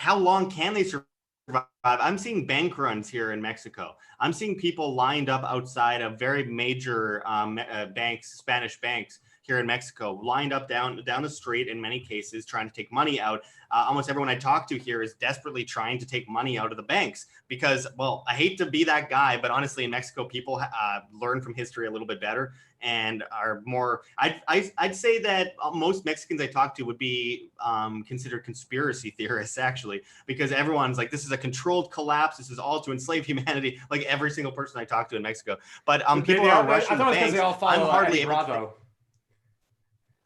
how long can they survive? I'm seeing bank runs here in Mexico. I'm seeing people lined up outside of very major banks, Spanish banks here in Mexico, lined up down the street in many cases, trying to take money out. Almost everyone I talk to here is desperately trying to take money out of the banks because, well, I hate to be that guy, but honestly, in Mexico, people learn from history a little bit better and are more. I'd say that most Mexicans I talk to would be considered conspiracy theorists, actually, because everyone's like, this is a controlled collapse. This is all to enslave humanity. Like every single person I talk to in Mexico, but people are rushing the banks. I'm hardly able to.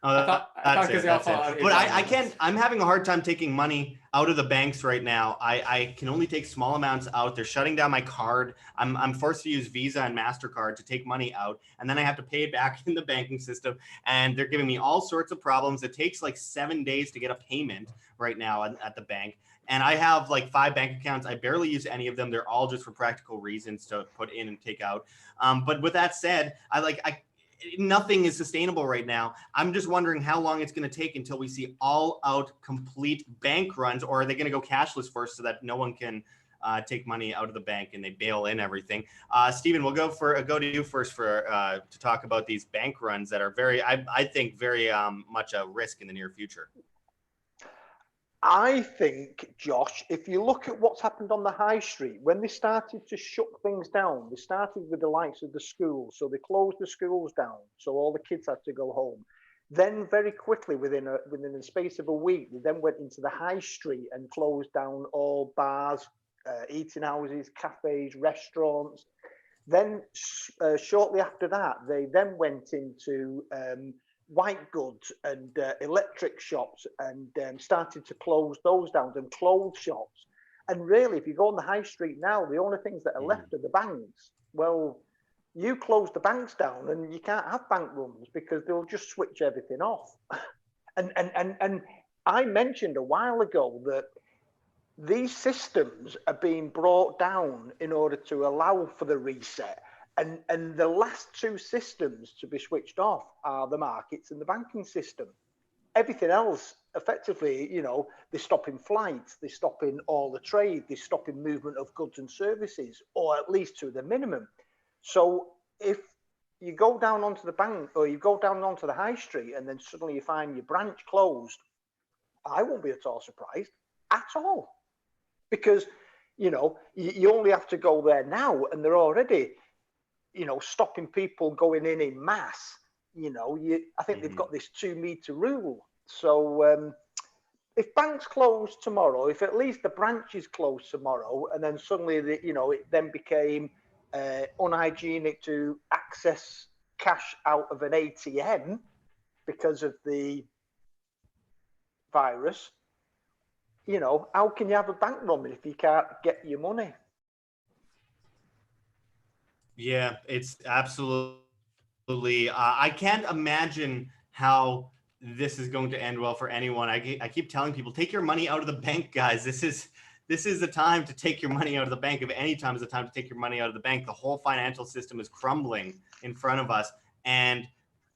Oh, I thought because they all follow. But I can't. I'm having a hard time taking money out of the banks right now. I can only take small amounts out. They're shutting down my card. I'm forced to use Visa and MasterCard to take money out, and then I have to pay it back in the banking system. And they're giving me all sorts of problems. It takes like 7 days to get a payment right now at the bank. And I have like 5 bank accounts. I barely use any of them. They're all just for practical reasons to put in and take out. But with that said, nothing is sustainable right now. I'm just wondering how long it's going to take until we see all out complete bank runs, or are they going to go cashless first so that no one can take money out of the bank and they bail in everything? Stephen, we'll go to you first to talk about these bank runs that are I think very much a risk in the near future. I think, Josh, if you look at what's happened on the high street, when they started to shut things down, they started with the likes of the schools. So they closed the schools down, so all the kids had to go home. Then very quickly, within the space of a week, they then went into the high street and closed down all bars, eating houses, cafes, restaurants. Then shortly after that, they then went into white goods and electric shops and started to close those down, and clothes shops. And really, if you go on the high street now, the only things that are left are the banks. Well, you close the banks down and you can't have bank runs because they'll just switch everything off. and I mentioned a while ago that these systems are being brought down in order to allow for the reset. And the last 2 systems to be switched off are the markets and the banking system. Everything else, effectively, they're stopping flights, they're stopping all the trade, they're stopping movement of goods and services, or at least to the minimum. So if you go down onto the bank or you go down onto the high street and then suddenly you find your branch closed, I won't be at all surprised at all. Because, you only have to go there now and they're already stopping people going in mass. I think they've got this 2-meter rule. So if banks close tomorrow, if at least the branches close tomorrow, and then suddenly it then became unhygienic to access cash out of an ATM because of the virus, how can you have a bank run if you can't get your money? Yeah, it's absolutely. I can't imagine how this is going to end well for anyone. I keep telling people, take your money out of the bank, guys. This is the time to take your money out of the bank. If any time is the time to take your money out of the bank, the whole financial system is crumbling in front of us. And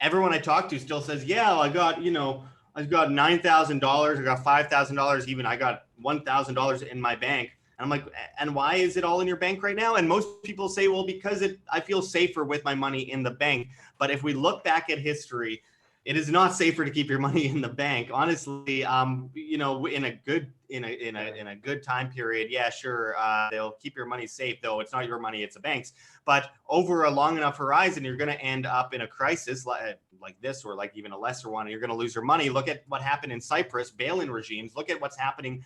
everyone I talk to still says, yeah, I got $9,000. I got $5,000. Even I got $1,000 in my bank. And I'm like, and why is it all in your bank right now? And most people say, well, because I feel safer with my money in the bank. But if we look back at history, it is not safer to keep your money in the bank. Honestly, in a good time period, yeah, sure, they'll keep your money safe, though it's not your money, it's the bank's. But over a long enough horizon, you're going to end up in a crisis like this, or like even a lesser one, and you're going to lose your money. Look at what happened in Cyprus, bail-in regimes. Look at what happened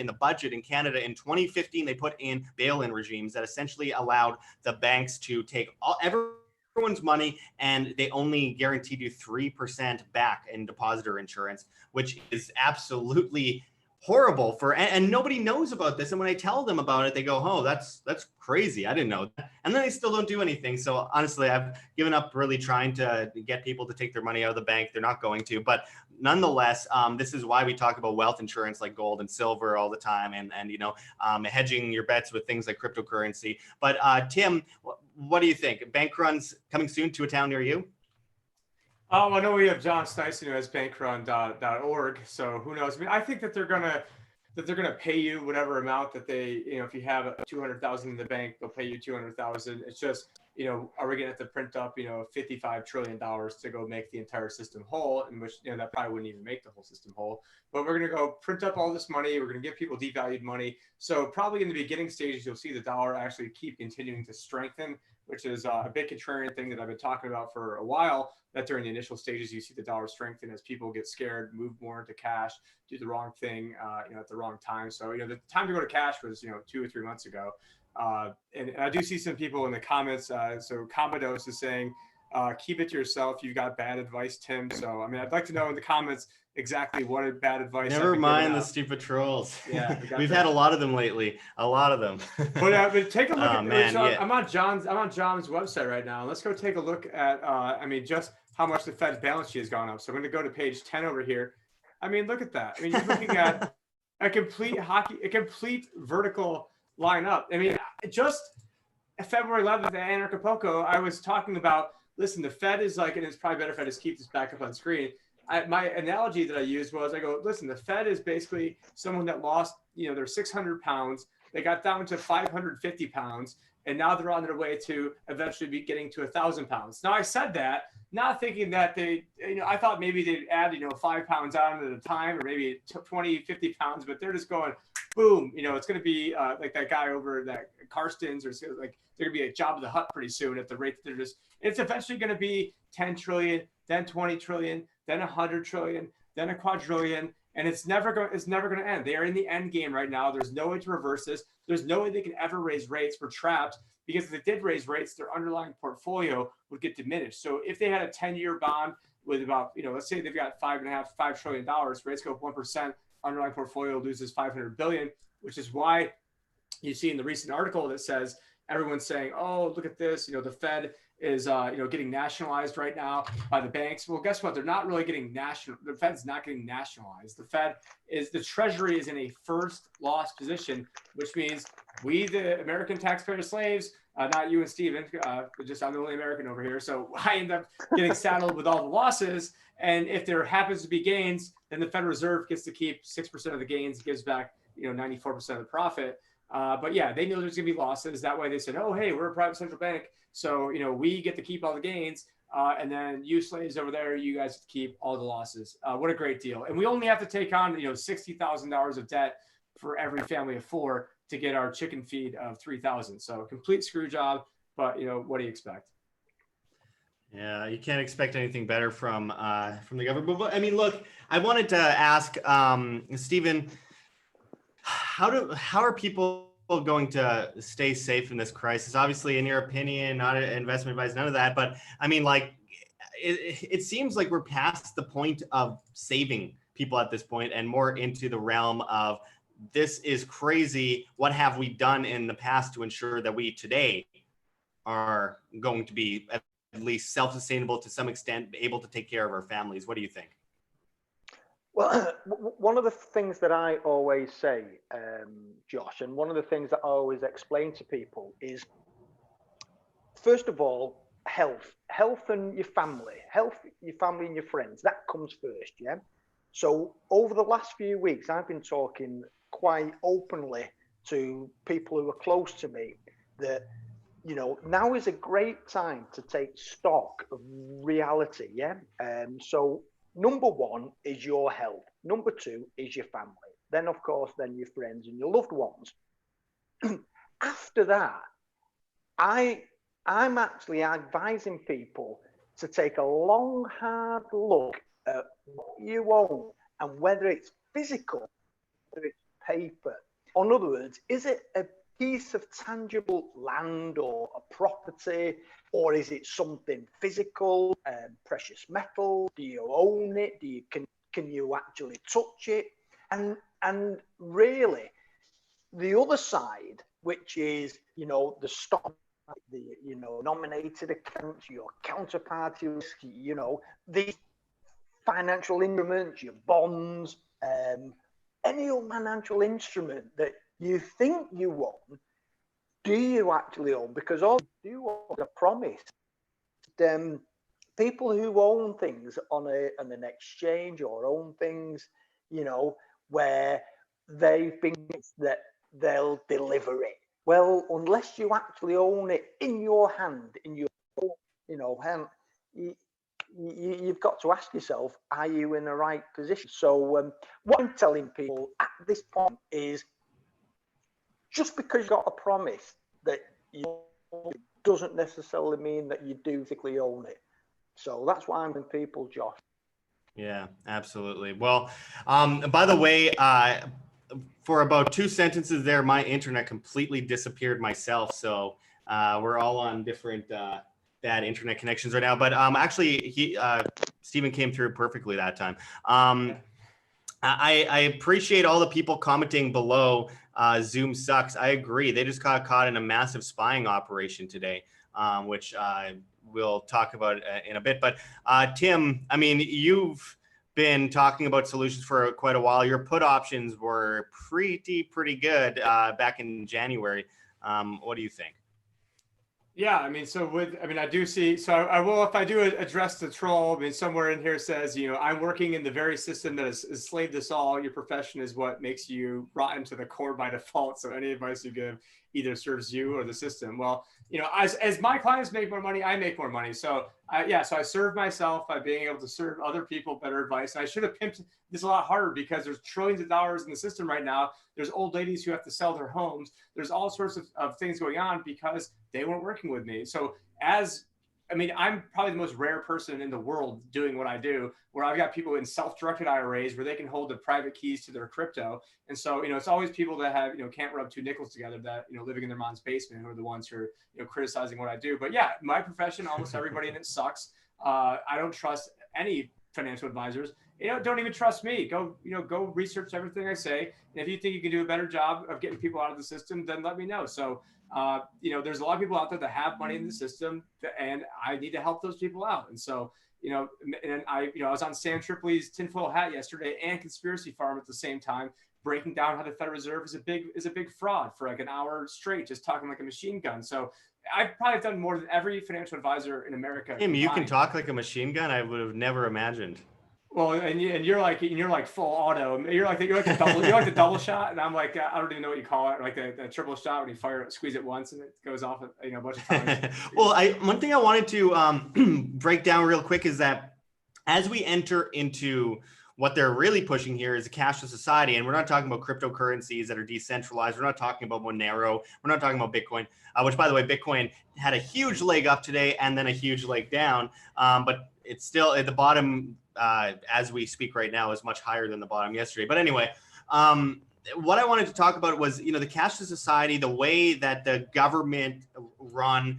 in the budget in Canada. In 2015, they put in bail-in regimes that essentially allowed the banks to take everyone's money, and they only guaranteed you 3% back in depositor insurance, which is absolutely horrible and nobody knows about this. And when I tell them about it, they go, oh, that's crazy. I didn't know that. And then they still don't do anything. So honestly, I've given up really trying to get people to take their money out of the bank. They're not going to, but nonetheless, this is why we talk about wealth insurance like gold and silver all the time, and hedging your bets with things like cryptocurrency. But Tim, what do you think? Bank runs coming soon to a town near you? I know we have John Snyson who has bankrun.org, so who knows? I mean, I think that they're going to that they're going to pay you whatever amount that they, if you have 200,000 in the bank, they'll pay you 200,000. It's just, are we going to have to print up, $55 trillion to go make the entire system whole, in which, that probably wouldn't even make the whole system whole. But we're going to go print up all this money. We're going to give people devalued money. So probably in the beginning stages, you'll see the dollar actually keep continuing to strengthen, which is a big contrarian thing that I've been talking about for a while, that during the initial stages, you see the dollar strengthen as people get scared, move more into cash, do the wrong thing, at the wrong time. So, the time to go to cash was, 2 or 3 months ago. And I do see some people in the comments. So Commodus is saying, keep it to yourself. You've got bad advice, Tim. So, I mean, I'd like to know in the comments exactly what bad advice. Never mind the stupid trolls. Yeah, we've had a lot of them lately. A lot of them. But take a look at. Man, so yeah. I'm on John's website right now. Let's go take a look at. Just how much the Fed's balance sheet has gone up. So I'm going to go to page 10 over here. I mean, look at that. I mean, you're looking at a complete vertical line up. I mean, just February 11th at Acapulco, I was talking about, listen, the Fed is like, and it's probably better if I just keep this back up on screen. My analogy that I used was, I go, listen, the Fed is basically someone that lost, they're 600 pounds. They got down to 550 pounds. And now they're on their way to eventually be getting to 1,000 pounds. Now, I said that, not thinking that they, I thought maybe they'd add, 5 pounds on at a time, or maybe 20, 50 pounds, but they're just going, boom, it's going to be like that guy over that Karstens, or like they're going to be a Job of the Hut pretty soon at the rate that they're just, it's eventually going to be 10 trillion, then 20 trillion, then 100 trillion, then a quadrillion. And it's never going to end. They are in the end game right now. There's no way to reverse this. There's no way they can ever raise rates. We're trapped, because if they did raise rates, their underlying portfolio would get diminished. So if they had a 10-year bond with about, let's say they've got $5 trillion, rates go up 1%, underlying portfolio loses $500 billion, which is why you see in the recent article that says everyone's saying, oh, look at this, the Fed is getting nationalized right now by the banks. Well, guess what? They're not really getting the Fed's not getting nationalized. The Treasury is in a first loss position, which means we, the American taxpayer slaves, not you and Steven, just I'm the only American over here. So I end up getting saddled with all the losses. And if there happens to be gains, then the Federal Reserve gets to keep 6% of the gains, gives back 94% of the profit. But yeah, they know there's going to be losses. That way they said, oh, hey, we're a private central bank. So, we get to keep all the gains. And then you slaves over there, you guys keep all the losses. What a great deal. And we only have to take on, $60,000 of debt for every family of 4 to get our chicken feed of 3,000. So complete screw job. But, what do you expect? Yeah, you can't expect anything better from the government. But I mean, look, I wanted to ask Stephen, how are people going to stay safe in this crisis? Obviously, in your opinion, not an investment advice, none of that. But I mean, like, it seems like we're past the point of saving people at this point, and more into the realm of, this is crazy. What have we done in the past to ensure that we today are going to be at least self-sustainable, to some extent, able to take care of our families? What do you think? Well, one of the things that I always say, Josh, and one of the things that I always explain to people is, first of all, health and your family, and your friends, that comes first. Yeah. So over the last few weeks, I've been talking quite openly to people who are close to me that, now is a great time to take stock of reality. Yeah. So number one is your health. Number two is your family. Then, of course, then your friends and your loved ones. After that, I'm actually advising people to take a long, hard look at what you own, and whether it's physical, whether it's paper. In other words, is it a piece of tangible land or a property, or is it something physical, precious metal? Do you own it? Can you actually touch it? And really, the other side, which is, the stock, the nominated accounts, your counterparty risk, the financial instruments, your bonds, any financial instrument that you think you own, do you actually own? Because all you do own is a promise. People who own things on an exchange, or own things, where they've been that they'll deliver it. Well, unless you actually own it in your hand, in your hand, you've got to ask yourself, are you in the right position? So what I'm telling people at this point is, just because you got a promise that you doesn't necessarily mean that you do physically own it. So that's why I'm telling people, Josh. Yeah, absolutely. Well, by the way, for about 2 sentences there, my internet completely disappeared myself. So we're all on different bad internet connections right now. But actually, Stephen came through perfectly that time. I appreciate all the people commenting below. Zoom sucks. I agree. They just got caught in a massive spying operation today, which we'll talk about in a bit. But Tim, I mean, you've been talking about solutions for quite a while. Your put options were pretty good back in January. What do you think? Yeah, I mean, I do see, so I will, if I do address the troll, I mean, somewhere in here says, I'm working in the very system that has enslaved us all. Your profession is what makes you rotten to the core by default. So any advice you give either serves you or the system. Well, as my clients make more money, I make more money. So so I serve myself by being able to serve other people better advice. And I should have pimped this a lot harder, because there's trillions of dollars in the system right now. There's old ladies who have to sell their homes. There's all sorts of things going on because they weren't working with me. So I'm probably the most rare person in the world doing what I do, where I've got people in self-directed IRAs where they can hold the private keys to their crypto. And so, it's always people that have, can't rub two nickels together, that, living in their mom's basement, who are the ones who are, criticizing what I do. But yeah, my profession, almost everybody in it sucks. I don't trust any financial advisors. Don't even trust me. Go research everything I say. And if you think you can do a better job of getting people out of the system, then let me know. So, there's a lot of people out there that have money in the system, and I need to help those people out. And so, I was on Sam Tripoli's tinfoil hat yesterday and Conspiracy Farm at the same time, breaking down how the Federal Reserve is a big fraud for like an hour straight, just talking like a machine gun. So I've probably done more than every financial advisor in America. Tim, you can talk like a machine gun. I would have never imagined. Well, and you're like full auto. You're like the double shot, and I'm like, I don't even know what you call it, like the triple shot when you fire it, squeeze it once and it goes off a bunch of times. Well, one thing I wanted to break down real quick is that as we enter into what they're really pushing here is a cashless society, and we're not talking about cryptocurrencies that are decentralized. We're not talking about Monero. We're not talking about Bitcoin, which, by the way, Bitcoin had a huge leg up today and then a huge leg down, but it's still at the bottom. As we speak right now, is much higher than the bottom yesterday. But anyway, what I wanted to talk about was, the cashless society, the way that the government run,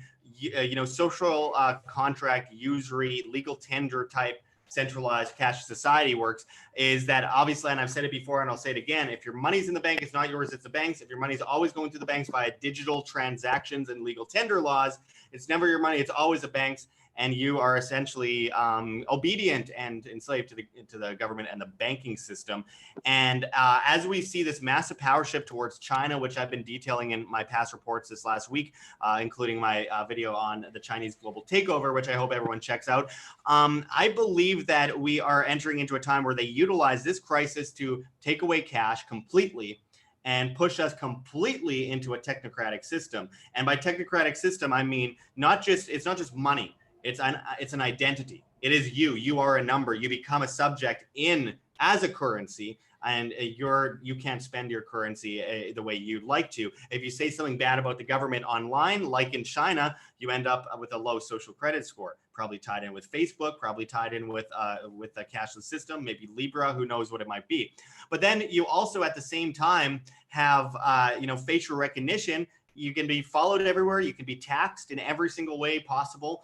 social contract, usury, legal tender type centralized cashless society works is that obviously, and I've said it before and I'll say it again, if your money's in the bank, it's not yours, it's the bank's. If your money's always going to the banks via digital transactions and legal tender laws, it's never your money, it's always the bank's. And you are essentially obedient and enslaved to the government and the banking system. And as we see this massive power shift towards China, which I've been detailing in my past reports this last week, including my video on the Chinese global takeover, which I hope everyone checks out, I believe that we are entering into a time where they utilize this crisis to take away cash completely and push us completely into a technocratic system. And by technocratic system, I mean it's not just money. It's an identity. It is you. You are a number. You become a subject as a currency, and you can't spend your currency the way you'd like to. If you say something bad about the government online, like in China, you end up with a low social credit score, probably tied in with Facebook, probably tied in with a cashless system, maybe Libra, who knows what it might be. But then you also at the same time have facial recognition. You can be followed everywhere. You can be taxed in every single way possible.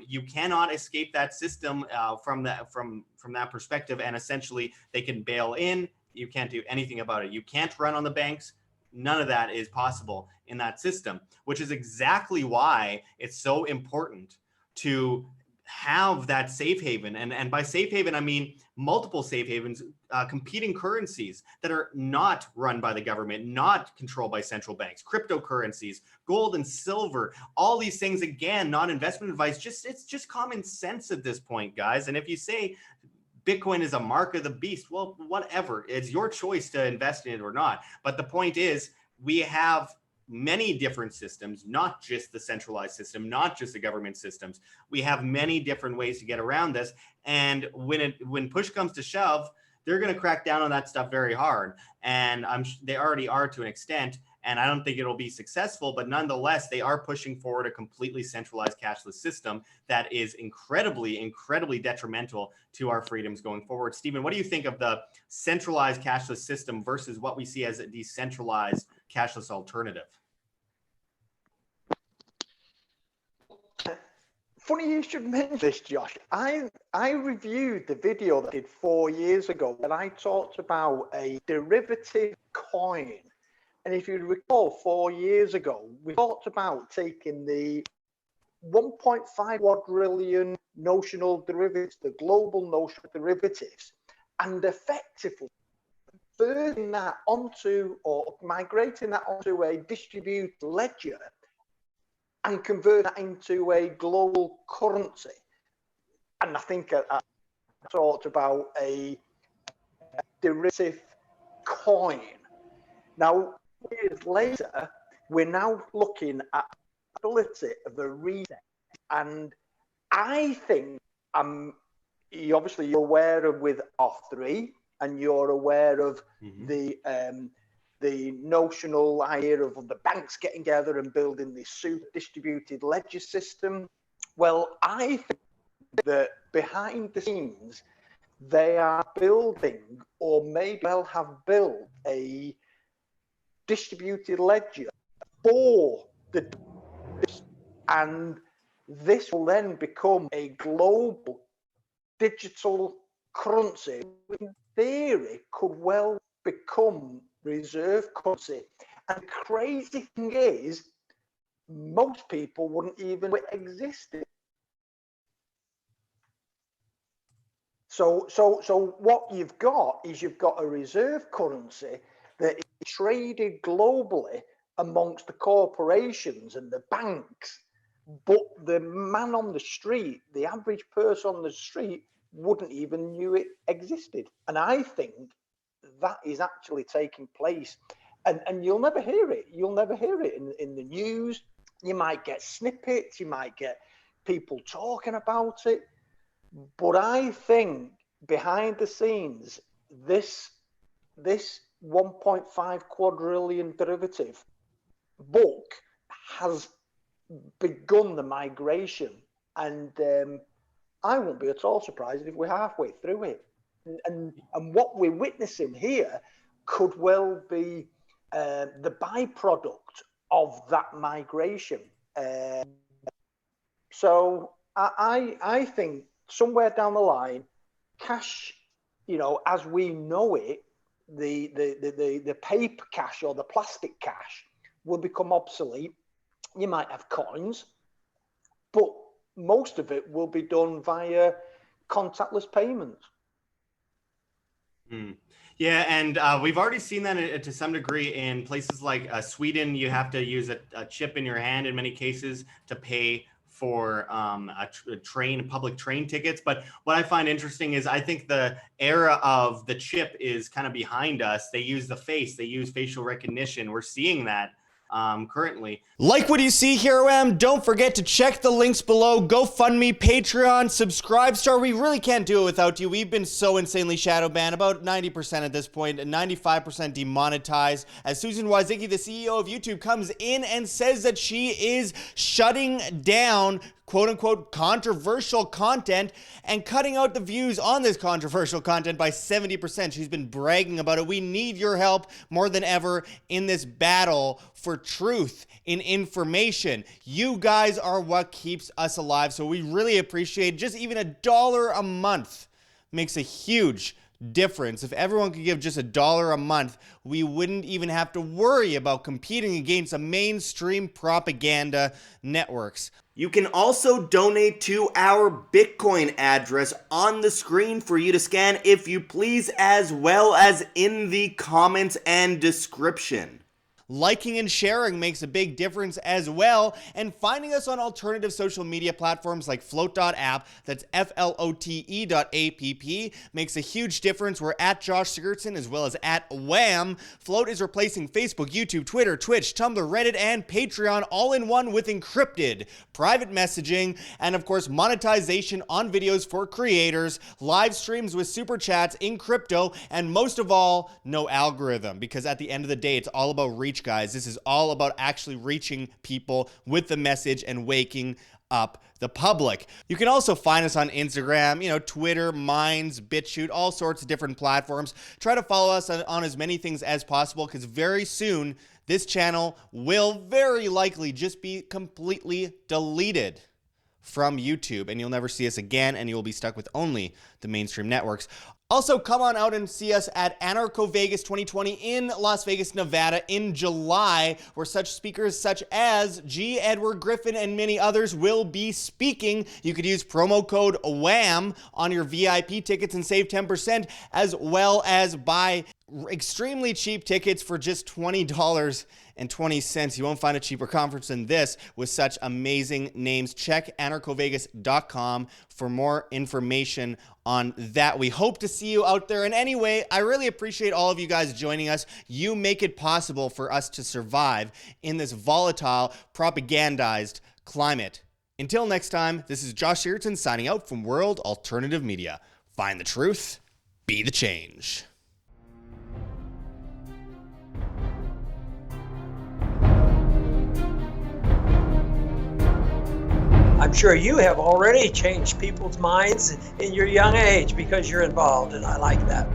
You cannot escape that system from that perspective. And essentially, they can bail in. You can't do anything about it. You can't run on the banks. None of that is possible in that system, which is exactly why it's so important to have that safe haven. And by safe haven, I mean multiple safe havens, competing currencies that are not run by the government, not controlled by central banks, cryptocurrencies, gold and silver, all these things, again, not investment advice, it's just common sense at this point, guys. And if you say Bitcoin is a mark of the beast. Well, whatever. It's your choice to invest in it or not. But the point is, we have many different systems, not just the centralized system, not just the government systems. We have many different ways to get around this. And when push comes to shove, they're going to crack down on that stuff very hard. And they already are to an extent. And I don't think it'll be successful, but nonetheless, they are pushing forward a completely centralized cashless system that is incredibly, incredibly detrimental to our freedoms going forward. Stephen, what do you think of the centralized cashless system versus what we see as a decentralized cashless alternative? Funny you should mention this, Josh. I reviewed the video that I did 4 years ago and I talked about a derivative coin. And if you recall, 4 years ago, we talked about taking the 1.5 quadrillion notional derivatives, the global notional derivatives, and effectively converting that onto, or migrating that onto a distributed ledger and convert that into a global currency. And I think I talked about a derivative coin. Now, years later, we're now looking at the ability of a reset. And I think, obviously you're aware of with R3, and you're aware of the notional idea of the banks getting together and building this super distributed ledger system. Well, I think that behind the scenes, they are building, or maybe well have built, a distributed ledger for the, and this will then become a global digital currency, which in theory could well become reserve currency. And the crazy thing is, most people wouldn't even know it existed. So what you've got is you've got a reserve currency that is traded globally amongst the corporations and the banks, but the man on the street, the average person on the street, wouldn't even knew it existed. And I think that is actually taking place, and you'll never hear it. You'll never hear it in the news. You might get snippets, you might get people talking about it, but I think behind the scenes, this 1.5 quadrillion derivative book has begun the migration, and I won't be at all surprised if we're halfway through it. And what we're witnessing here could well be the byproduct of that migration. So I think somewhere down the line, cash, as we know it, the paper cash or the plastic cash will become obsolete. You might have coins, but most of it will be done via contactless payments. Yeah, and we've already seen that to some degree in places like Sweden. You have to use a chip in your hand in many cases to pay for public train tickets. But what I find interesting is I think the era of the chip is kind of behind us. They use the face, they use facial recognition. We're seeing that currently. Like what you see here, OM, don't forget to check the links below. GoFundMe, Patreon, Subscribestar. We really can't do it without you. We've been so insanely shadow banned, about 90% at this point, and 95% demonetized. As Susan Wojcicki, the CEO of YouTube, comes in and says that she is shutting down quote-unquote controversial content and cutting out the views on this controversial content by 70%. She's been bragging about it. We need your help more than ever in this battle for truth in information. You guys are what keeps us alive, so we really appreciate just even $1 a month makes a huge difference. If everyone could give just $1 a month, we wouldn't even have to worry about competing against the mainstream propaganda networks. You can also donate to our Bitcoin address on the screen for you to scan if you please, as well as in the comments and description. Liking and sharing makes a big difference as well. And finding us on alternative social media platforms like float.app, that's flote.app, makes a huge difference. We're at Josh Sigurdson as well as at Wham. Float is replacing Facebook, YouTube, Twitter, Twitch, Tumblr, Reddit, and Patreon all in one with encrypted private messaging, and of course monetization on videos for creators, live streams with super chats in crypto, and most of all, no algorithm, because at the end of the day, it's all about reach, guys. This is all about actually reaching people with the message and waking up the public. You can also find us on Instagram, Twitter, Minds, BitChute, all sorts of different platforms. Try to follow us on as many things as possible, because very soon this channel will very likely just be completely deleted from YouTube, and you'll never see us again, and you'll be stuck with only the mainstream networks. Also, come on out and see us at Anarcho Vegas 2020 in Las Vegas, Nevada in July, where such speakers such as G. Edward Griffin and many others will be speaking. You could use promo code WHAM on your VIP tickets and save 10%, as well as buy extremely cheap tickets for just $20.20. You won't find a cheaper conference than this with such amazing names. Check anarchovegas.com for more information on that. We hope to see you out there. And anyway, I really appreciate all of you guys joining us. You make it possible for us to survive in this volatile, propagandized climate. Until next time, this is Josh Sigurdson signing out from World Alternative Media. Find the truth, be the change. I'm sure you have already changed people's minds in your young age because you're involved, and I like that.